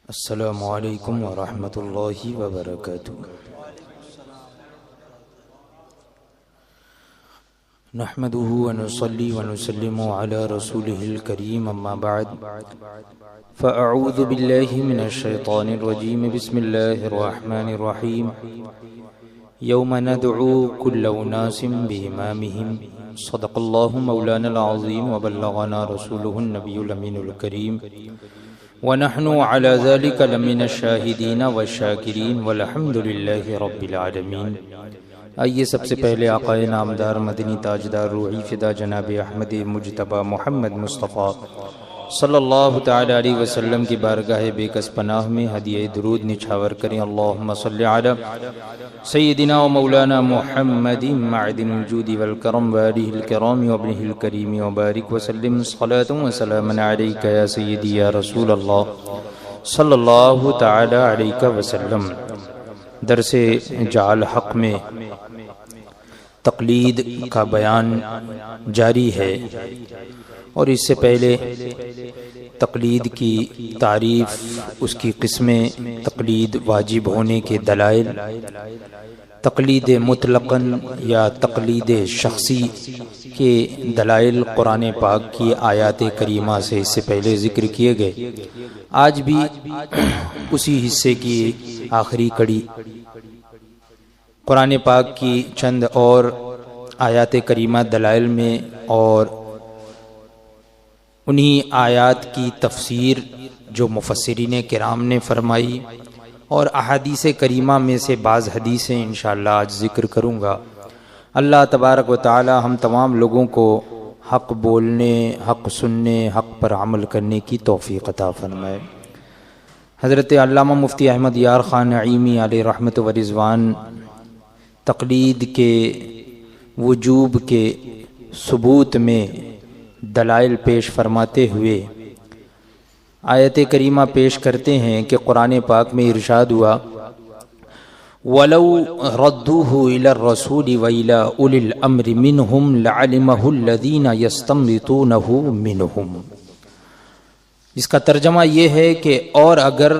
السلام علیکم ورحمۃ اللہ وبرکاتہ۔ نحمده ونصلي ونسلم على رسوله الكريم اما بعد فاعوذ بالله من الشيطان الرجيم بسم الله الرحمن الرحيم يوم ندعو كل أناس بإمامهم صدق الله مولانا العظيم وبلغنا رسوله النبي الأمين الكريم ونحن على ذلك لمن الشاهدين والشاكرين والحمد لله رب العالمين۔ آئیے سب سے پہلے آقائے نامدار مدنی تاجدار روحی فدا جناب احمد مجتبی محمد مصطفیٰ صلی اللہ تعالی علیہ وسلم کی بارگاہ بے کس پناہ میں ہدیہ درود نچھاور کریں۔ اللہم صلی علی سیدنا و مولانا محمد معدن الجود والکرم وآلہ الکرام وابنہ الکریم وبارک وسلم صلاة و سلام علیک یا سیدی یا رسول اللہ صلی اللہ تعالی علیہ وسلم۔ درس جعل حق میں تقلید کا بیان جاری ہے، اور اس سے پہلے تقلید کی تعریف، اس کی قسمیں، تقلید واجب ہونے کے دلائل، تقلید مطلقاً یا تقلید شخصی کے دلائل قرآن پاک کی آیات کریمہ سے اس سے پہلے ذکر کیے گئے۔ آج بھی اسی حصے کی آخری کڑی قرآن پاک کی چند اور آیات کریمہ دلائل میں، اور انہی آیات کی تفسیر جو مفسرین کرام نے فرمائی، اور احادیث کریمہ میں سے بعض حدیثیں انشاءاللہ آج ذکر کروں گا۔ اللہ تبارک و تعالی ہم تمام لوگوں کو حق بولنے، حق سننے، حق پر عمل کرنے کی توفیق عطا فرمائے۔ حضرت علامہ مفتی احمد یار خان نعیمی علیہ رحمت و رضوان تقلید کے وجوب کے ثبوت میں دلائل پیش فرماتے ہوئے آیت کریمہ پیش کرتے ہیں کہ قرآن پاک میں ارشاد ہوا وَلَوْ رَدُّوهُ إِلَى الرَّسُولِ وَإِلَى أُولِي الْأَمْرِ مِنْهُمْ لَعَلِمَهُ الَّذِينَ يَسْتَنبِطُونَهُ مِنْهُمْ۔ اس کا ترجمہ یہ ہے کہ اور اگر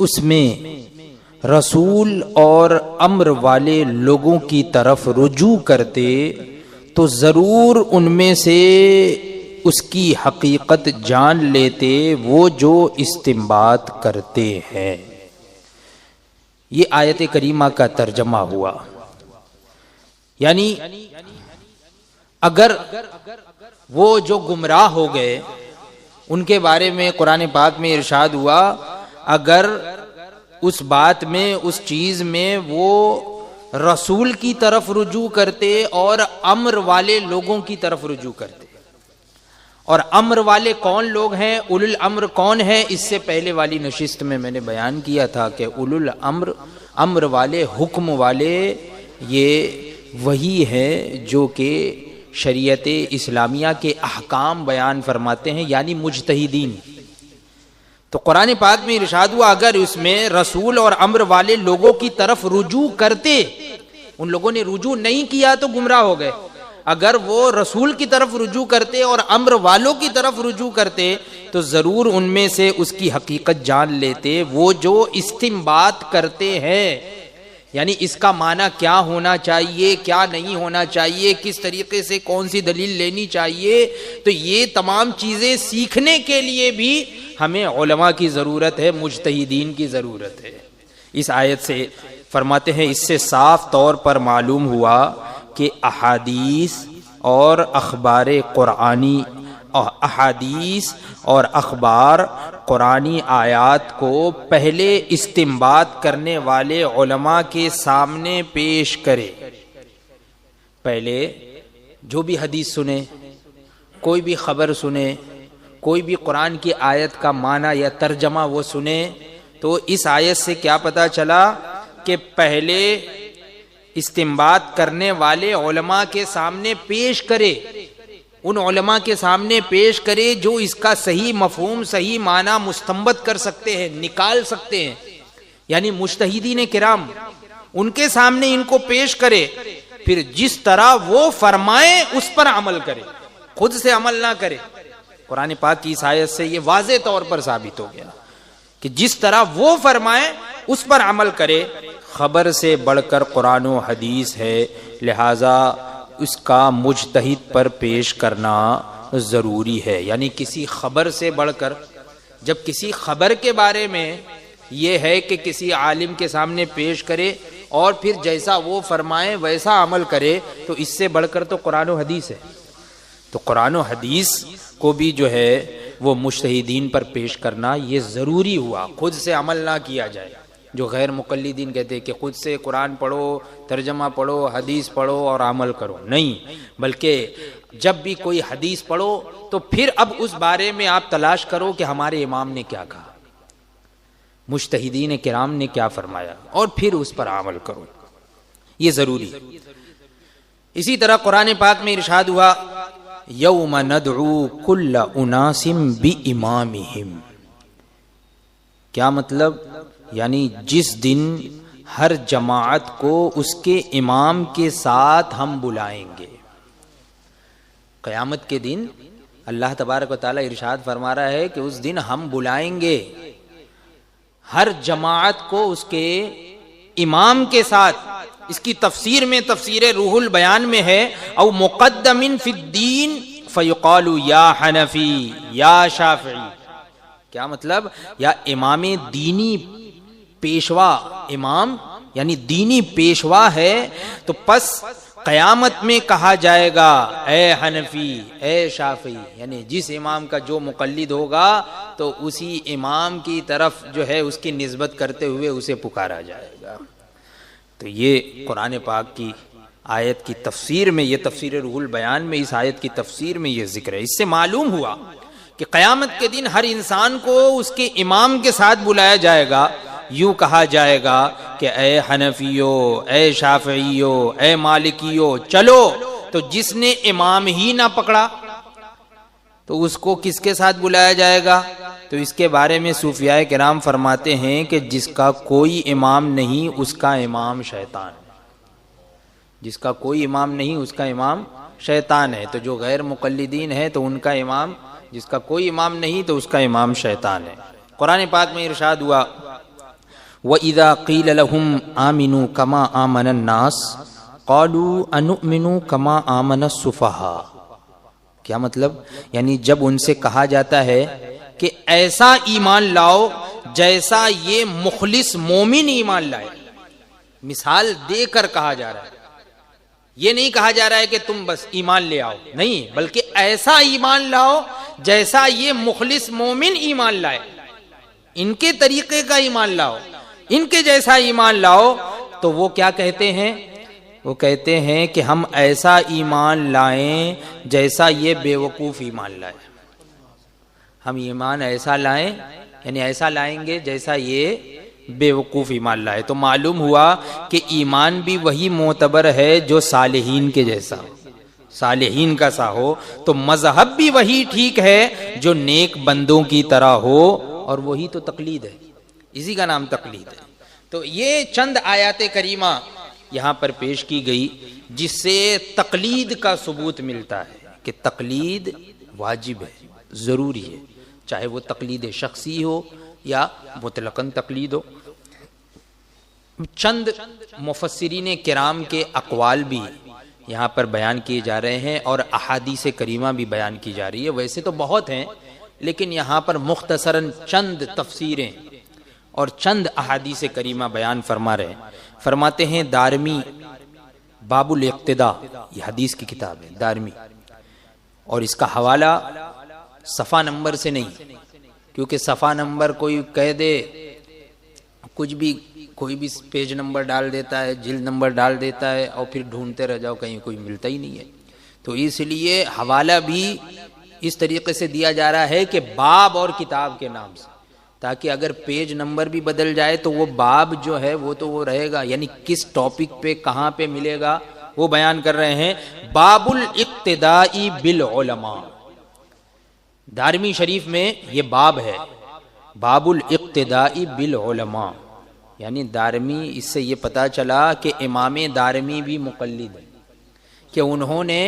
اس میں رسول اور امر والے لوگوں کی طرف رجوع کرتے تو ضرور ان میں سے اس کی حقیقت جان لیتے وہ جو استنباط کرتے ہیں۔ یہ آیت کریمہ کا ترجمہ ہوا، یعنی اگر وہ جو گمراہ ہو گئے ان کے بارے میں قرآن پاک میں ارشاد ہوا، اگر اس بات میں، اس چیز میں وہ رسول کی طرف رجوع کرتے اور امر والے لوگوں کی طرف رجوع کرتے۔ اور امر والے کون لوگ ہیں، اولو الامر کون ہے، اس سے پہلے والی نشست میں میں نے بیان کیا تھا کہ اولو الامر، امر والے، حکم والے، یہ وہی ہے جو کہ شریعت اسلامیہ کے احکام بیان فرماتے ہیں، یعنی مجتہدین۔ تو قرآن پاک میں ارشاد ہوا اگر اس میں رسول اور امر والے لوگوں کی طرف رجوع کرتے، ان لوگوں نے رجوع نہیں کیا تو گمراہ ہو گئے، اگر وہ رسول کی طرف رجوع کرتے اور امر والوں کی طرف رجوع کرتے تو ضرور ان میں سے اس کی حقیقت جان لیتے وہ جو استنباط کرتے ہیں، یعنی اس کا معنی کیا ہونا چاہیے، کیا نہیں ہونا چاہیے، کس طریقے سے کون سی دلیل لینی چاہیے۔ تو یہ تمام چیزیں سیکھنے کے لیے بھی ہمیں علماء کی ضرورت ہے، مجتہدین کی ضرورت ہے۔ اس آیت سے فرماتے ہیں اس سے صاف طور پر معلوم ہوا کہ احادیث اور اخبار قرآنی، احادیث اور اخبار قرآنی آیات کو پہلے استنباط کرنے والے علماء کے سامنے پیش کرے۔ پہلے جو بھی حدیث سنے، کوئی بھی خبر سنے، کوئی بھی قرآن کی آیت کا معنی یا ترجمہ وہ سنے، تو اس آیت سے کیا پتہ چلا کہ پہلے استنباط کرنے والے علماء کے سامنے پیش کرے، ان علماء کے سامنے پیش کرے جو اس کا صحیح مفہوم، صحیح معنی مستنبط کر سکتے ہیں، نکال سکتے ہیں، یعنی مجتہدین کرام، ان کے سامنے ان کو پیش کرے، پھر جس طرح وہ فرمائیں اس پر عمل کرے، خود سے عمل نہ کرے، قرآن پاک کی اس آیت سے یہ واضح طور پر ثابت ہو گیا کہ جس طرح وہ فرمائے اس پر عمل کرے. خبر سے بڑھ کر قرآن و حدیث ہے، لہذا اس کا مجتہد پر پیش کرنا ضروری ہے. یعنی کسی خبر سے بڑھ کر، جب کسی خبر کے بارے میں یہ ہے کہ کسی عالم کے سامنے پیش کرے اور پھر جیسا وہ فرمائے ویسا عمل کرے، تو اس سے بڑھ کر تو قرآن و حدیث ہے. تو قرآن و حدیث کو بھی جو ہے وہ مجتہدین پر پیش کرنا یہ ضروری ہوا. خود سے عمل نہ کیا جائے. جو غیر مقلدین کہتے ہیں کہ خود سے قرآن پڑھو، ترجمہ پڑھو، حدیث پڑھو اور عمل کرو، نہیں، بلکہ جب بھی کوئی حدیث پڑھو تو پھر اب اس بارے میں آپ تلاش کرو کہ ہمارے امام نے کیا کہا، مجتہدین کرام نے کیا فرمایا، اور پھر اس پر عمل کرو. یہ ضروری ہے. اسی طرح قرآن پاک میں ارشاد ہوا یوم ندعو کل اناس بامامہم. کیا مطلب؟ یعنی جس دن ہر جماعت کو اس کے امام کے ساتھ ہم بلائیں گے. قیامت کے دن اللہ تبارک و تعالی ارشاد فرما رہا ہے کہ اس دن ہم بلائیں گے ہر جماعت کو اس کے امام کے ساتھ. اس کی تفسیر میں تفسیر روح البیان میں ہے او مقدم فی الدین فیقال یا حنفی یا شافعی. کیا مطلب؟ یا امام دینی پیشوا، امام یعنی دینی پیشوا ہے، تو پس قیامت میں کہا جائے گا اے حنفی اے شافعی. یعنی جس امام کا جو مقلد ہوگا تو اسی امام کی طرف جو ہے اس کی نسبت کرتے ہوئے اسے پکارا جائے گا. تو یہ قرآن پاک کی آیت کی تفسیر میں، یہ تفسیر روح البیان میں اس آیت کی تفسیر میں یہ ذکر ہے. اس سے معلوم ہوا کہ قیامت کے دن ہر انسان کو اس کے امام کے ساتھ بلایا جائے گا. یوں کہا جائے گا کہ اے حنفیو، اے شافعیو، اے مالکیو چلو. تو جس نے امام ہی نہ پکڑا تو اس کو کس کے ساتھ بلایا جائے گا؟ تو اس کے بارے میں صوفیاء کرام فرماتے ہیں کہ جس کا کوئی امام نہیں اس کا امام شیطان. جس کا کوئی امام نہیں اس کا امام شیطان ہے. تو جو غیر مقلدین ہے تو ان کا امام، جس کا کوئی امام نہیں تو اس کا امام شیطان ہے. قرآن پاک میں ارشاد ہوا وَإِذَا قِيلَ لَهُمْ آمِنُوا كَمَا آمَنَ النَّاسِ قَالُوا أَنُؤْمِنُوا كَمَا آمَنَ السُّفَهَاءُ. کیا مطلب؟ یعنی جب ان سے کہا جاتا ہے کہ ایسا ایمان لاؤ جیسا یہ مخلص مومن ایمان لائے، مثال دے کر کہا جا رہا ہے. یہ نہیں کہا جا رہا ہے کہ تم بس ایمان لے آؤ، نہیں، بلکہ ایسا ایمان لاؤ جیسا یہ مخلص مومن ایمان لائے. ان کے طریقے کا ایمان لاؤ، ان کے جیسا ایمان لاؤ. تو وہ کیا کہتے ہیں؟ وہ کہتے ہیں کہ ہم ایسا ایمان لائیں جیسا یہ بے وقوف ایمان لائے. ہم ایمان ایسا لائیں، یعنی ایسا لائیں گے جیسا یہ بے وقوف ایمان لائے. تو معلوم ہوا کہ ایمان بھی وہی معتبر ہے جو صالحین کے جیسا ہو، صالحین کا سا ہو. تو مذہب بھی وہی ٹھیک ہے جو نیک بندوں کی طرح ہو، اور وہی تو تقلید ہے، اسی کا نام تقلید ہے. تو یہ چند آیات کریمہ یہاں پر پیش کی گئی جس سے تقلید کا ثبوت ملتا ہے کہ تقلید واجب ہے، ضروری ہے، چاہے وہ تقلید شخصی ہو یا مطلقاً تقلید ہو. چند مفسرین کرام کے اقوال بھی یہاں پر بیان کیے جا رہے ہیں اور احادیث کریمہ بھی بیان کی جا رہی ہے. ویسے تو بہت ہیں لیکن یہاں پر مختصراً چند تفسیریں اور چند احادیث کریمہ بیان فرما رہے ہیں. فرماتے ہیں دارمی باب الاقتداء، یہ حدیث کی کتاب ہے دارمی، اور اس کا حوالہ صفحہ نمبر سے نہیں، کیونکہ صفحہ نمبر کوئی کہہ دے، کچھ بھی کوئی بھی پیج نمبر ڈال دیتا ہے، جلد نمبر ڈال دیتا ہے، اور پھر ڈھونڈتے رہ جاؤ کہیں کوئی ملتا ہی نہیں ہے. تو اس لیے حوالہ بھی اس طریقے سے دیا جا رہا ہے کہ باب اور کتاب کے نام سے، تاکہ اگر پیج نمبر بھی بدل جائے تو وہ باب جو ہے وہ تو وہ رہے گا، یعنی کس ٹاپک پہ کہاں پہ ملے گا وہ بیان کر رہے ہیں. باب الاقتداء بالعلماء، دارمی شریف میں یہ باب ہے، باب الاقتداء بالعلماء. یعنی دارمی، اس سے یہ پتا چلا کہ امام دارمی بھی مقلد ہے، کہ انہوں نے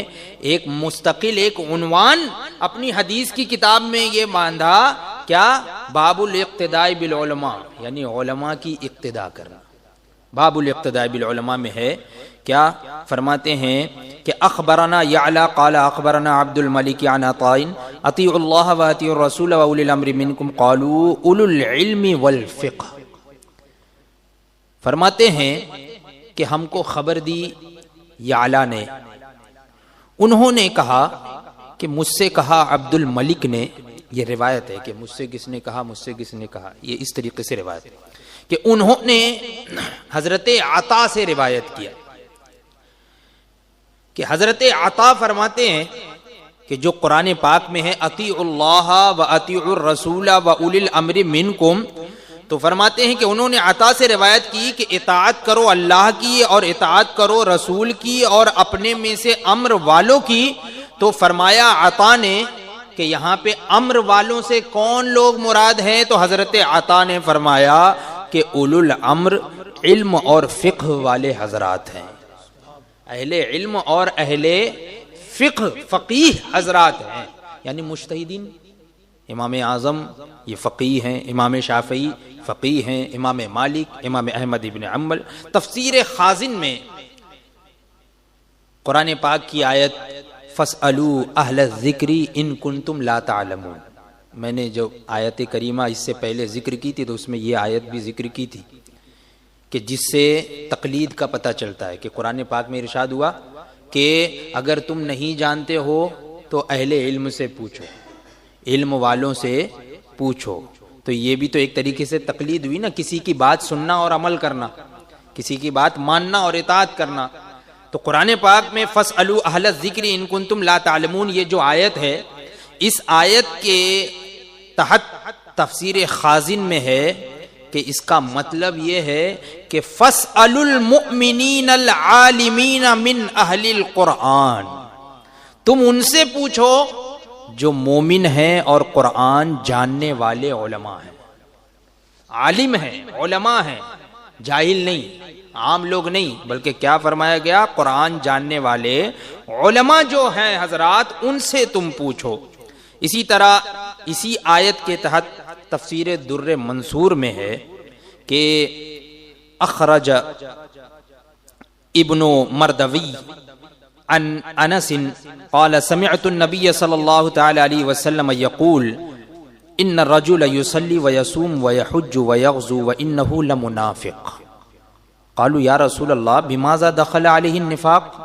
ایک مستقل ایک عنوان اپنی حدیث کی کتاب میں یہ باندھا، کیا؟ باب الاقتداء بالعلماء، یعنی علماء کی اقتداء کرنا۔ باب الاقتداء بالعلماء میں ہے کیا؟ فرماتے ہیں کہ اخبرنا یعلا قال اخبرنا عبد الملک عن عطاء اطیعوا اللہ واطیعوا الرسول واولی الامر منکم قالوا اولو العلم والفقہ۔ فرماتے ہیں کہ ہم کو خبر دی یعلا نے، انہوں نے کہا کہ مجھ سے کہا عبد الملک نے، یہ روایت ہے کہ مجھ سے کس نے کہا، مجھ سے کس نے کہا، یہ اس طریقے سے روایت ہے کہ انہوں نے حضرت عطا سے روایت کیا کہ حضرت عطا فرماتے ہیں کہ جو قرآن پاک میں ہے اطیعوا اللہ و اطیعوا الرسول و اولی الامر منکم، تو فرماتے ہیں کہ انہوں نے عطا سے روایت کی کہ اطاعت کرو اللہ کی اور اطاعت کرو رسول کی اور اپنے میں سے امر والوں کی۔ تو فرمایا عطا نے کہ یہاں پہ امر والوں سے کون لوگ مراد ہیں؟ تو حضرت عطا نے فرمایا کہ اولو الامر علم اور فقہ والے حضرات ہیں، اہل علم اور اہل فقہ فقیہ حضرات ہیں، یعنی مجتہدین۔ امام اعظم یہ فقیہ ہیں، امام شافعی فقیہ ہیں، امام مالک، امام احمد ابن حنبل۔ تفسیر خازن میں قرآن پاک کی آیت فاسألوا اہل الذکر ان کنتم لا تعلمون، میں نے جو آیت کریمہ اس سے پہلے ذکر کی تھی تو اس میں یہ آیت بھی ذکر کی تھی کہ جس سے تقلید کا پتہ چلتا ہے کہ قرآن پاک میں ارشاد ہوا کہ اگر تم نہیں جانتے ہو تو اہل علم سے پوچھو، علم والوں سے پوچھو۔ تو یہ بھی تو ایک طریقے سے تقلید ہوئی نا، کسی کی بات سننا اور عمل کرنا، کسی کی بات ماننا اور اطاعت کرنا۔ تو قرآن پاک میں فاسألوا اہل الذکر ان کنتم لا تعلمون، یہ جو آیت ہے، اس آیت کے تحت تفسیر خازن میں ہے کہ اس کا مطلب یہ ہے کہ فاسألوا المؤمنین العالمین من اہل القرآن، تم ان سے پوچھو جو مومن ہیں اور قرآن جاننے والے علماء ہیں، عالم ہیں، علماء ہیں، جاہل نہیں، عام لوگ نہیں، بلکہ کیا فرمایا گیا؟ قرآن جاننے والے علماء جو ہیں حضرات، ان سے تم پوچھو۔ اسی طرح اسی آیت کے تحت تفسیر در منصور میں ہے کہ اخرج ابن مردوی عن انس قال سمعت النبي صلی اللہ تعالی علیہ وسلم یقول ان الرجل يصلي ويصوم ويحج ويغزو وانه لمنافق قالوا یا رسول اللہ بماذا دخل علیہ النفاق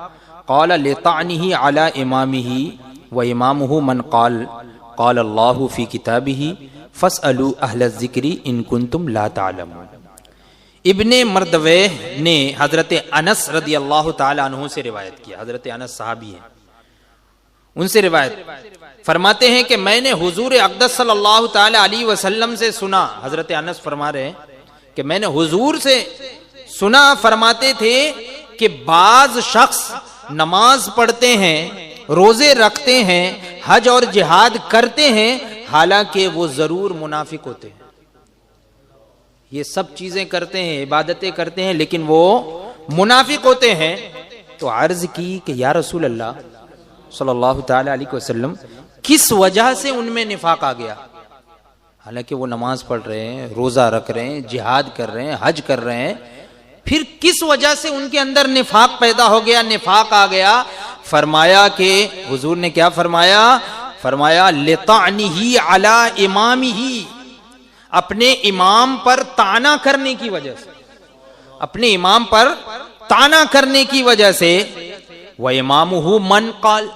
قال لطعنه على امامه وامامه من قال قال اللہ فی کتابہ فاسألوا اہل الذکر ان کنتم لا تعلمون۔ ابن مردوے نے حضرت انس رضی اللہ تعالی عنہ سے روایت کیا، حضرت انس صحابی ہیں، ان سے روایت فرماتے ہیں کہ میں نے حضور اقدس صلی اللہ تعالی علیہ وسلم سے سنا، حضرت انس فرما رہے ہیں کہ میں نے حضور سے سنا، فرماتے تھے کہ بعض شخص نماز پڑھتے ہیں، روزے رکھتے ہیں، حج اور جہاد کرتے ہیں، حالانکہ وہ ضرور منافق ہوتے ہیں، یہ سب چیزیں کرتے ہیں، عبادتیں کرتے ہیں، لیکن وہ منافق ہوتے ہیں۔ تو عرض کی کہ یا رسول اللہ صلی اللہ تعالی علیہ وسلم کس وجہ سے ان میں نفاق آ گیا؟ حالانکہ وہ نماز پڑھ رہے ہیں، روزہ رکھ رہے ہیں، جہاد کر رہے ہیں، حج کر رہے ہیں، پھر کس وجہ سے ان کے اندر نفاق پیدا ہو گیا، نفاق آ گیا؟ فرمایا کہ حضور نے کیا فرمایا؟ فرمایا لطعنہ علی امامہ، اپنے امام پر طعنہ کرنے کی وجہ سے، اپنے امام پر طعنہ کرنے کی وجہ سے۔ وامامہ من قال،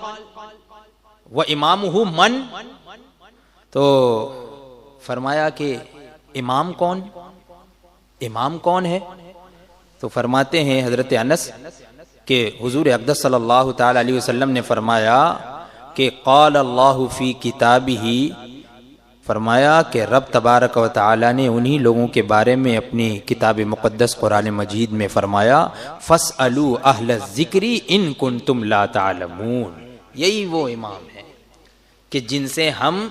وامامہ من، تو فرمایا کہ امام کون، امام کون ہے؟ تو فرماتے ہیں حضرت انس کہ حضور اقدس صلی اللہ تعالی علیہ وسلم نے فرمایا کہ قال اللہ فی کتابہ، فرمایا کہ رب تبارک و تعالی نے انہی لوگوں کے بارے میں اپنی کتاب مقدس قرآن مجید میں فرمایا فاسألوا اہل الذکر ان کنتم لا تعلمون۔ یہی وہ امام ہیں کہ جن سے ہم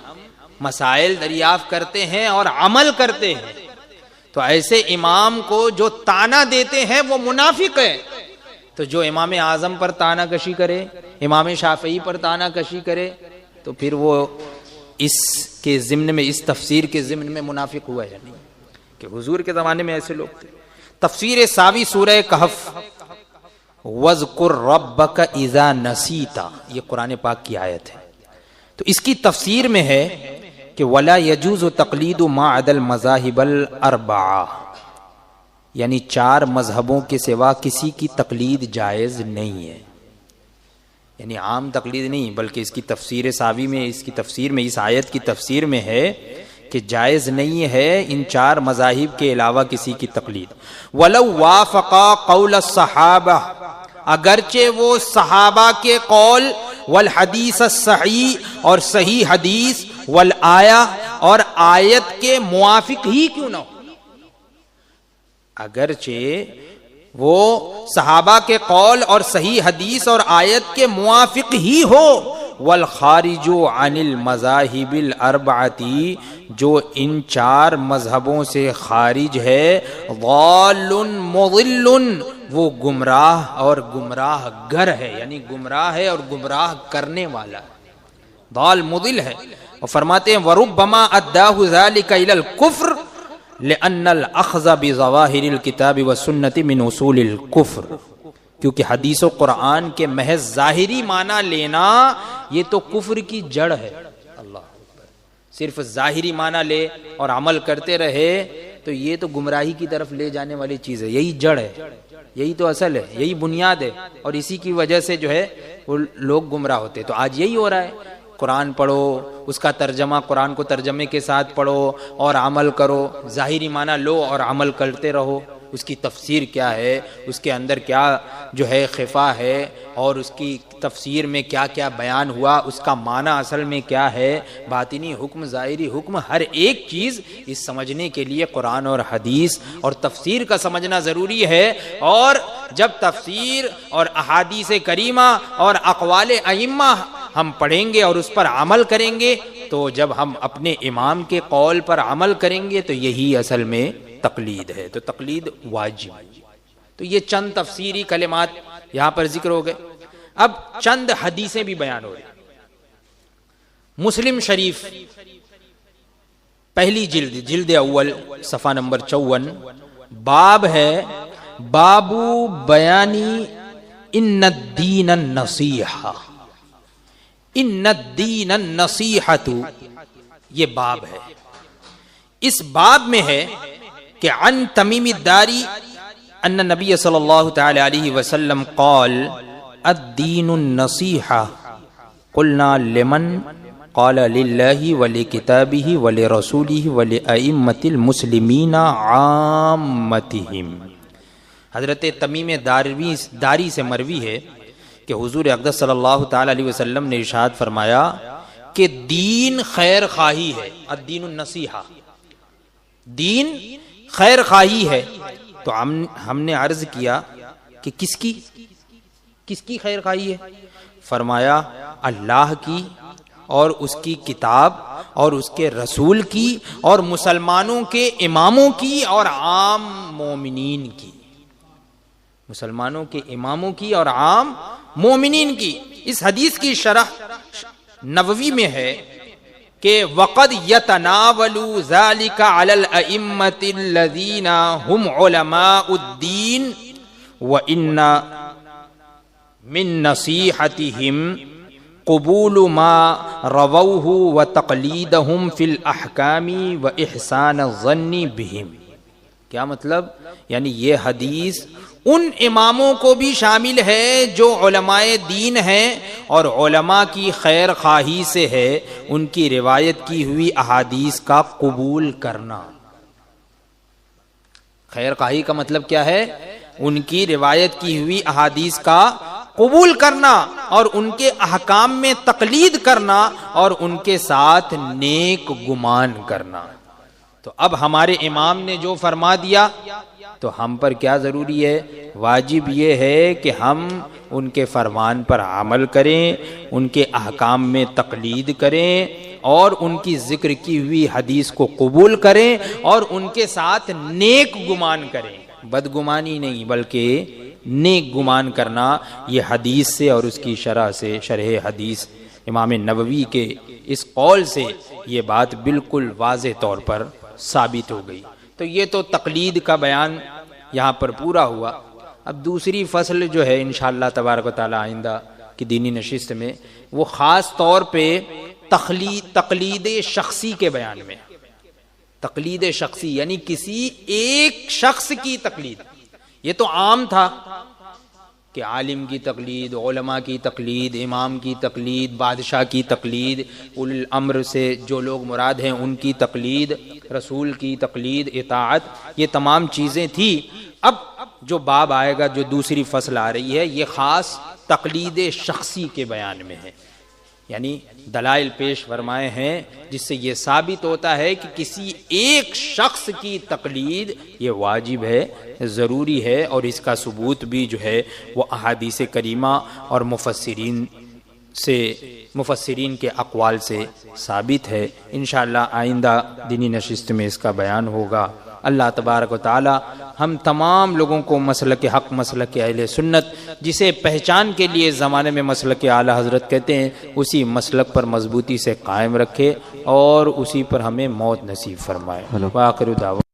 مسائل دریافت کرتے ہیں اور عمل کرتے ہیں۔ تو ایسے امام کو جو طعنہ دیتے ہیں وہ منافق ہے، تو جو امام اعظم پر تانا کشی کرے، امام شافعی پر تانا کشی کرے، تو پھر وہ اس کے ضمن میں، اس تفسیر کے ضمن میں منافق ہوا یا نہیں؟ کہ حضور کے زمانے میں ایسے لوگ تھے۔ تفسیر ساوی سورہ کہف، وَاذْكُرْ رَبَّكَ إِذَا نَسِيتَ، یہ قرآن پاک کی آیت ہے۔ تو اس کی تفسیر میں ہے کہ وَلَا يَجُوزُ تَقْلِيدُ مَا عَدَى الْمَذَاهِبَ الْأَرْبَعَةِ، یعنی 4 مذہبوں کے سوا کسی کی تقلید جائز نہیں ہے، یعنی عام تقلید نہیں، بلکہ اس کی تفسیر ساوی میں، اس کی تفسیر میں، اس آیت کی تفسیر میں ہے کہ جائز نہیں ہے ان 4 مذاہب کے علاوہ کسی کی تقلید۔ وَلَوْ وَافَقَا قَوْلَ الصَّحَابَةِ، اگرچہ وہ صحابہ کے قول، والحدیث الصحیح اور صحیح حدیث، والآیہ اور آیت کے موافق ہی کیوں نہ ہو، اگرچہ وہ صحابہ کے قول اور صحیح حدیث اور آیت کے موافق ہی ہو، والخارج عن المذاہب الاربعۃ، جو ان 4 مذہبوں سے خارج ہے، ضال مضل، وہ گمراہ اور گمراہ گر ہے، یعنی گمراہ ہے اور گمراہ کرنے والا ہے، ضال مضل ہے۔ اور فرماتے ہیں وربما اداہ ذلک الی الکفر لأن الأخذ بظواہر الکتاب والسنة من اصول الکفر، کیونکہ حدیث و قرآن کے محض ظاہری معنی لینا یہ تو کفر کی جڑ ہے۔ اللہ صرف ظاہری معنی لے اور عمل کرتے رہے تو یہ تو گمراہی کی طرف لے جانے والی چیز ہے، یہی جڑ ہے، یہی تو اصل ہے، یہی بنیاد ہے، اور اسی کی وجہ سے جو ہے وہ لوگ گمراہ ہوتے۔ تو آج یہی ہو رہا ہے، قرآن پڑھو، اس کا ترجمہ قرآن کو ترجمے کے ساتھ پڑھو اور عمل کرو، ظاہری معنی لو اور عمل کرتے رہو، اس کی تفسیر کیا ہے، اس کے اندر کیا جو ہے خفا ہے، اور اس کی تفسیر میں کیا کیا بیان ہوا، اس کا معنی اصل میں کیا ہے، باطنی حکم، ظاہری حکم، ہر ایک چیز اس سمجھنے کے لیے قرآن اور حدیث اور تفسیر کا سمجھنا ضروری ہے۔ اور جب تفسیر اور احادیث کریمہ اور اقوال ائمہ ہم پڑھیں گے اور اس پر عمل کریں گے، تو جب ہم اپنے امام کے قول پر عمل کریں گے تو یہی اصل میں تقلید ہے، تو تقلید واجب۔ تو یہ چند تفسیری کلمات یہاں پر ذکر ہو گئے۔ اب چند حدیثیں بھی بیان ہو رہی۔ مسلم شریف پہلی جلد، جلد اول، صفحہ نمبر 54، باب ہے باب بیانی ان الدین النصیحہ، ان الدین النصیحۃ، یہ باب ہے۔ اس باب میں ہے کہ عن تمیم الداری ان نبی صلی اللہ تعالی علیہ وسلم قال الدین النصیحہ، قلنا لمن قال للہ ولکتابہ ولرسولہ ولأئمۃ المسلمین عامتہم۔ حضرت تمیم داری سے مروی ہے کہ حضور اقدس صلی اللہ تعالی علیہ وسلم نے ارشاد فرمایا کہ دین خیر خواہی ہے، الدین النصیحہ، دین خیر خواہی ہے۔ تو ہم نے عرض کیا کہ کس کی خیر خواہی ہے؟ فرمایا اللہ کی اور اس کی کتاب اور اس کے رسول کی اور مسلمانوں کے اماموں کی اور عام مومنین کی، مسلمانوں کے اماموں کی اور عام مومنین کی۔ اس حدیث کی شرح نووی میں ہے کہ وَقَدْ يَتَنَاوَلُ ذَلِكَ عَلَى الْأَئِمَّةِ الَّذِينَ هُمْ عُلَمَاءُ الدِّينِ وَإِنَّ مِن نَصِيحَتِهِمْ قبول ما رووه وتقلیدهم فی الاحکام واحسان الظن بهم۔ کیا مطلب؟ یعنی یہ حدیث ان اماموں کو بھی شامل ہے جو علماء دین ہیں اور علماء کی خیر خواہی سے ہے ان کی روایت کی ہوئی احادیث کا قبول کرنا۔ خیر خواہی کا مطلب کیا ہے؟ ان کی روایت کی ہوئی احادیث کا قبول کرنا اور ان کے احکام میں تقلید کرنا اور ان کے ساتھ نیک گمان کرنا۔ تو اب ہمارے امام نے جو فرما دیا تو ہم پر کیا ضروری ہے؟ واجب یہ ہے کہ ہم ان کے فرمان پر عمل کریں، ان کے احکام میں تقلید کریں اور ان کی ذکر کی ہوئی حدیث کو قبول کریں اور ان کے ساتھ نیک گمان کریں، بدگمانی نہیں بلکہ نیک گمان کرنا یہ حدیث سے اور اس کی شرح سے، شرح حدیث امام نووی کے اس قول سے یہ بات بالکل واضح طور پر ثابت ہو گئی۔ تو یہ تو تقلید کا بیان یہاں پر پورا ہوا۔ اب دوسری فصل جو ہے انشاءاللہ تبارک و تعالی آئندہ کی دینی نشست میں، وہ خاص طور پہ تقلید شخصی کے بیان میں، تقلید شخصی یعنی کسی ایک شخص کی تقلید۔ یہ تو عام تھا کہ عالم کی تقلید، علماء کی تقلید، امام کی تقلید، بادشاہ کی تقلید، اولی الامر سے جو لوگ مراد ہیں ان کی تقلید، رسول کی تقلید، اطاعت، یہ تمام چیزیں تھی۔ اب جو باب آئے گا، جو دوسری فصل آ رہی ہے، یہ خاص تقلید شخصی کے بیان میں ہے، یعنی دلائل پیش فرمائے ہیں جس سے یہ ثابت ہوتا ہے کہ کسی ایک شخص کی تقلید یہ واجب ہے، ضروری ہے، اور اس کا ثبوت بھی جو ہے وہ احادیث کریمہ اور مفسرین کے اقوال سے ثابت ہے۔ انشاءاللہ آئندہ دینی نشست میں اس کا بیان ہوگا۔ اللہ تبارک و تعالی ہم تمام لوگوں کو مسلک حق، مسلک اہل سنت، جسے پہچان کے لیے زمانے میں مسلک اعلی حضرت کہتے ہیں، اسی مسلک پر مضبوطی سے قائم رکھے اور اسی پر ہمیں موت نصیب فرمائے۔ وآخر دعوانا